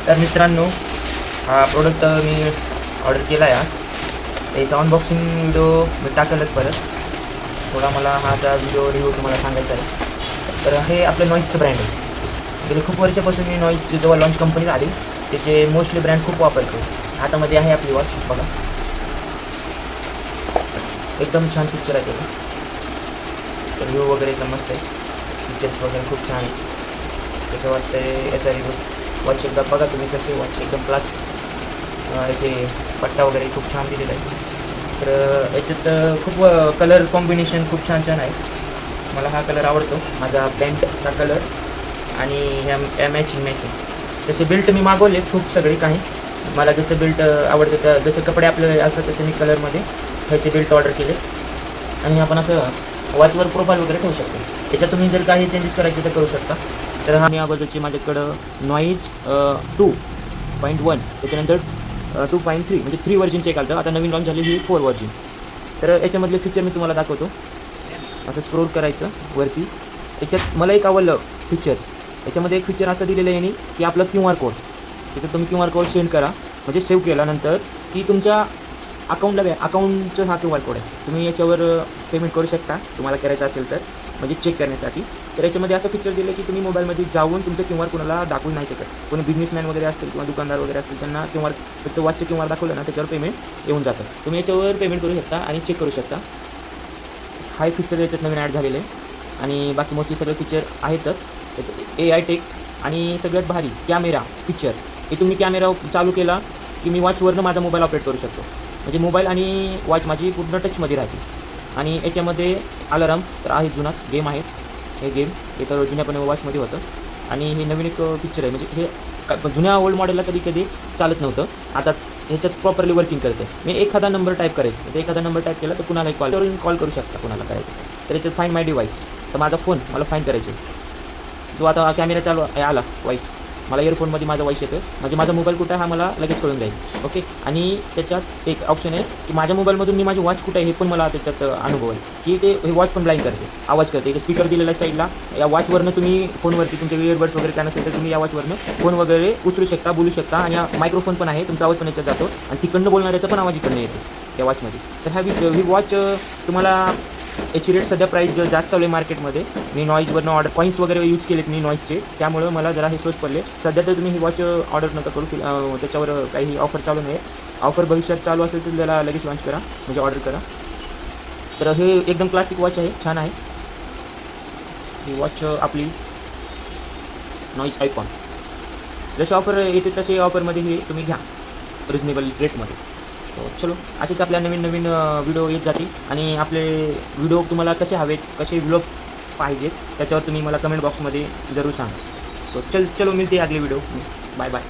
तर मित्रांनो, हा प्रोडक्ट मी ऑर्डर केला आहे आज. याचा अनबॉक्सिंग व्हिडिओ मी टाकेलच परत. थोडा मला हाचा व्हिडिओ रिव्ह्यू तुम्हाला सांगायचा आहे. तर हे आपलं नॉईजचं ब्रँड आहे. गेले खूप वर्षापासून मी नॉईज जेव्हा लॉन्च कंपनी आली त्याचे मोस्टली ब्रँड खूप वापरतो. हातामध्ये आहे आपली वॉच बघा, एकदम छान पिक्चर आहे त्याला. तर व्ह्यू वगैरेचा मस्त आहे, पिक्चर्स वगैरे खूप छान आहे. कसं वाटतं आहे याचा रिव्ह्यू वॉच एकदा बघा तुम्ही. कसे वॉच एकदम क्लास, याचे पट्टा वगैरे खूप छान दिलेला आहे. तर याच्यात खूप कलर कॉम्बिनेशन खूप छान छान आहे. मला हा कलर आवडतो, माझा पॅन्टचा कलर. आणि ह्या मॅचिंग तसे बेल्ट मी मागवले खूप सगळे काही. मला जसं बेल्ट आवडतं त्या जसे कपडे आपले असतात तसे मी कलरमध्ये ह्याचे बेल्ट ऑर्डर केले. आणि आपण असं वॉचवर प्रोफाईल वगैरे ठेवू शकतो. याच्यात तुम्ही जर काही चेंजेस करायचे तर करू शकता. तर हा मी अगोदरची माझ्याकडं नॉईज 2.1 त्याच्यानंतर 2.3 म्हणजे 3 व्हर्जनचे एक आलं. आता नवीन लॉन्च झाली ही 4 व्हर्जन. तर याच्यामधले फीचर मी तुम्हाला दाखवतो. असं स्क्रोल करायचं वरती. याच्यात मला एक आवडलं फीचर्स. याच्यामध्ये एक फीचर असं दिलेलं आहे यांनी की आपलं QR कोड, त्याच्यात तुम्ही QR कोड सेंड करा, म्हणजे सेव्ह केल्यानंतर की तुमच्या अकाउंटचं हा QR कोड आहे. तुम्ही याच्यावर पेमेंट करू शकता तुम्हाला करायचं असेल तर, म्हणजे चेक करण्यासाठी. तर याच्यामध्ये असं फीचर दिलं की तुम्ही मोबाईलमध्ये जाऊन तुमचं QR कोणाला दाखवू नाही शकत. कोणी बिझनेसमॅन वगैरे असतील किंवा दुकानदार वगैरे असतील त्यांना फक्त वॉचचं QR दाखवलं ना त्याच्यावर पेमेंट येऊन जातं. तुम्ही याच्यावर पेमेंट करू शकता आणि चेक करू शकता. हा एक फीचर याच्यात नवीन ॲड झालेलं आहे. आणि बाकी मोस्टली सगळे फीचर आहेतच. AI टेक आणि सगळ्यात भारी कॅमेरा पिक्चर. हे तुम्ही कॅमेरा चालू केला की मी वॉचवरनं माझा मोबाईल ऑपरेट करू शकतो. म्हणजे मोबाईल आणि वॉच माझी पूर्ण टचमध्ये राहते. आणि याच्यामध्ये अलाराम तर आहे, जुनाच गेम आहे हे गेम. हे तर जुन्यापणे वॉचमध्ये होतं. आणि हे नवीन एक पिक्चर आहे, म्हणजे हे जुन्या ओल्ड मॉडेलला कधी कधी चालत नव्हतं. आता ह्याच्यात प्रॉपरली वर्किंग करते. मी एखादा नंबर टाईप करेल, तर एखादा नंबर टाईप केला तर कुणालाही कॉल करू शकता कुणाला करायचं. तर याच्यात फाईंड माय डिव्हाइस, तर माझा फोन मला फाईंड करायचे. तो आता कॅमेरा चालू आला वॉईस, मला इयरफोनमध्ये माझा वॉईस येतो, म्हणजे माझा मोबाईल कुठं आहे हा मला लगेच कळून जाईल. ओके. आणि त्याच्यात एक ऑप्शन आहे की माझ्या मोबाईलमधून मी माझी वॉच कुठं आहे हे पण मला त्याच्यात अनुभव आहे की हे वॉच पण ब्लाइंक करते, आवाज करते. एक स्पीकर दिलेला आहे साईडला. या वॉचवरनं तुम्ही फोनवरती तुमचे इयरबड्स वगैरे काय नसेल तर तुम्ही या वॉचवरनं फोन वगैरे उचलू शकता, बोलू शकता. आणि मायक्रोफोन पण आहे, तुमचा आवाज पण याच्यात जातो आणि तिकडनं बोलणाऱ्याचा पण आवाज इकडनं येतो या वॉचमध्ये. तर ही वॉच तुम्हाला याची रेट सध्या प्राईस जास्त चालू आहे मार्केटमध्ये. मी नॉईजवरनं ऑर्डर कॉईन्स वगैरे यूज केलेत मी नॉईजचे, त्यामुळं मला जरा हे स्वस्त पडले. सध्या तर तुम्ही ही वॉच ऑर्डर नका करू, त्याच्यावर काही ऑफर चालू नाही. ऑफर भविष्यात चालू असेल तर त्याला लगेच लॉन्च करा, म्हणजे ऑर्डर करा. तर हे एकदम क्लासिक वॉच आहे, छान आहे ही वॉच आपली नॉईज आयकॉन. जसे ऑफर येते तसे ऑफरमध्ये हे तुम्ही घ्या रिजनेबल रेटमध्ये. चलो, असेच आपल्या नवीन नवीन व्हिडिओ येत जातील. आणि आपले व्हिडिओ तुम्हाला कसे हवेत, कसे व्लॉग पाहिजेत त्याच्यावर तुम्ही मला कमेंट बॉक्समध्ये जरूर सांगा. तो चलो मिळते अगले व्हिडिओ. Bye bye.